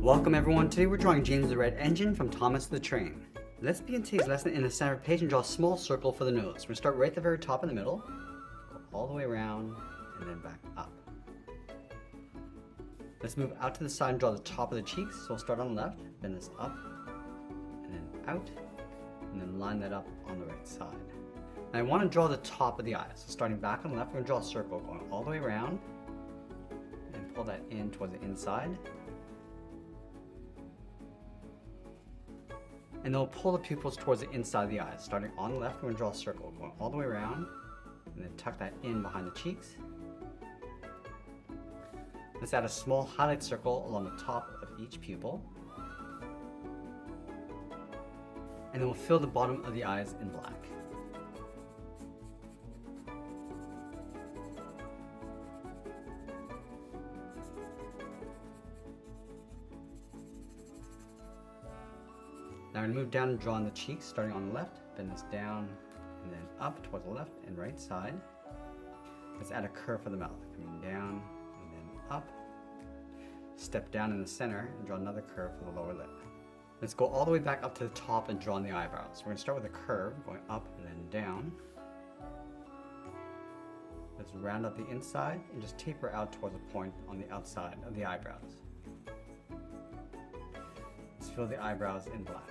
Welcome everyone, today we're drawing James the Red Engine from Thomas the Train. Let's begin today's lesson in the center page and draw a small circle for the nose. We're going to start right at the very top in the middle, go all the way around, and then back up. Let's move out to the side and draw the top of the cheeks. So we'll start on the left, bend this up, and then out, and then line that up on the right side. Now I want to draw the top of the eyes. So starting back on the left, we're going to draw a circle going all the way around, and pull that in towards the inside. And then we'll pull the pupils towards the inside of the eyes. Starting on the left, we're going to draw a circle going all the way around, and then tuck that in behind the cheeks. Let's add a small highlight circle along the top of each pupil. And then we'll fill the bottom of the eyes in black. Now we're going to move down and draw on the cheeks, starting on the left, bend this down, and then up towards the left and right side. Let's add a curve for the mouth, coming down and then up. Step down in the center and draw another curve for the lower lip. Let's go all the way back up to the top and draw on the eyebrows. We're going to start with a curve, going up and then down. Let's round up the inside and just taper out towards a point on the outside of the eyebrows. Let's fill the eyebrows in black.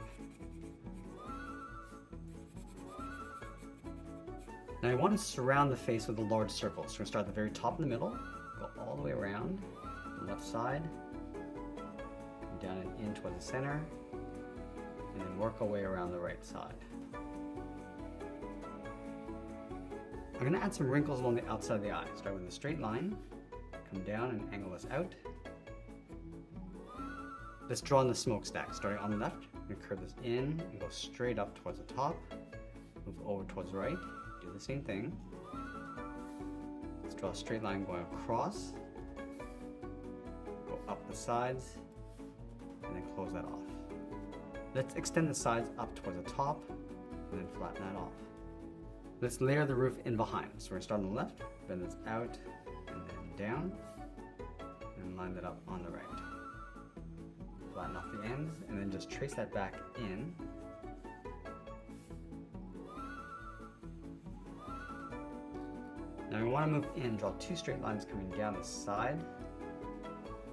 Now I want to surround the face with a large circle. So we're going to start at the very top in the middle, go all the way around the left side, down and in towards the center, and then work our way around the right side. I'm going to add some wrinkles along the outside of the eye. Start with a straight line, come down and angle this out. Let's draw in the smokestack. Starting on the left, we're going to curve this in and go straight up towards the top, move over towards the right. Do the same thing. Let's draw a straight line going across, go up the sides, and then close that off. Let's extend the sides up towards the top, and then flatten that off. Let's layer the roof in behind. So we're going to start on the left, bend this out, and then down, and line that up on the right. Flatten off the ends, and then just trace that back in. Now we want to move in, draw two straight lines coming down the side,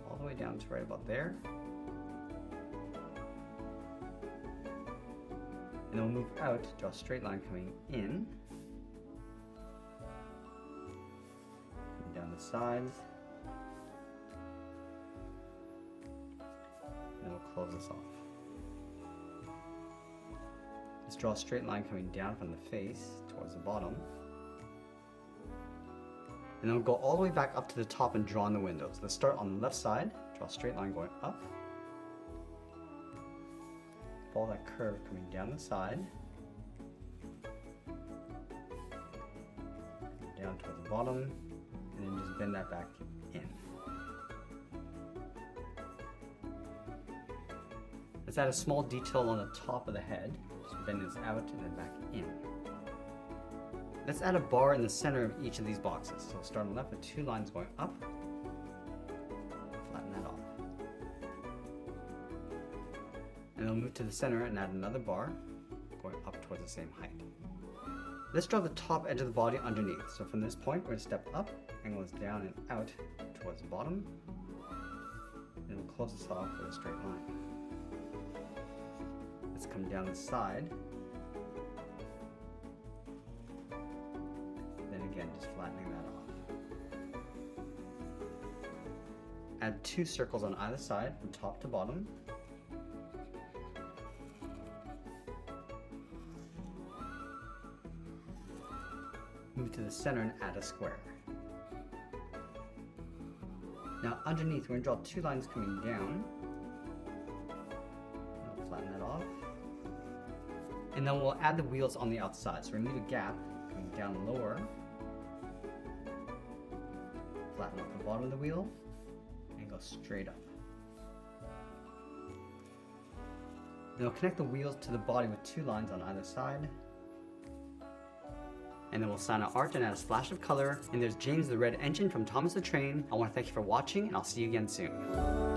all the way down to right about there. And then we'll move out, draw a straight line coming in, down the sides, and then we'll close this off. Let's draw a straight line coming down from the face towards the bottom. And then we'll go all the way back up to the top and draw in the windows. Let's start on the left side, draw a straight line going up. Follow that curve coming down the side. Down towards the bottom, and then just bend that back in. Let's add a small detail on the top of the head. Just bend this out and then back in. Let's add a bar in the center of each of these boxes. So we'll start on the left with two lines going up, flatten that off. And then we'll move to the center and add another bar going up towards the same height. Let's draw the top edge of the body underneath. So from this point, we're going to step up, angle this down and out towards the bottom, and we'll close this off with a straight line. Let's come down the side. Again, just flattening that off. Add two circles on either side from top to bottom. Move to the center and add a square. Now underneath, we're going to draw two lines coming down. I'll flatten that off. And then we'll add the wheels on the outside. So we're going to leave a gap coming down lower. Flatten off the bottom of the wheel and go straight up. Then we'll connect the wheels to the body with two lines on either side. And then we'll sign our art and add a splash of color. And there's James the Red Engine from Thomas the Train. I want to thank you for watching, and I'll see you again soon.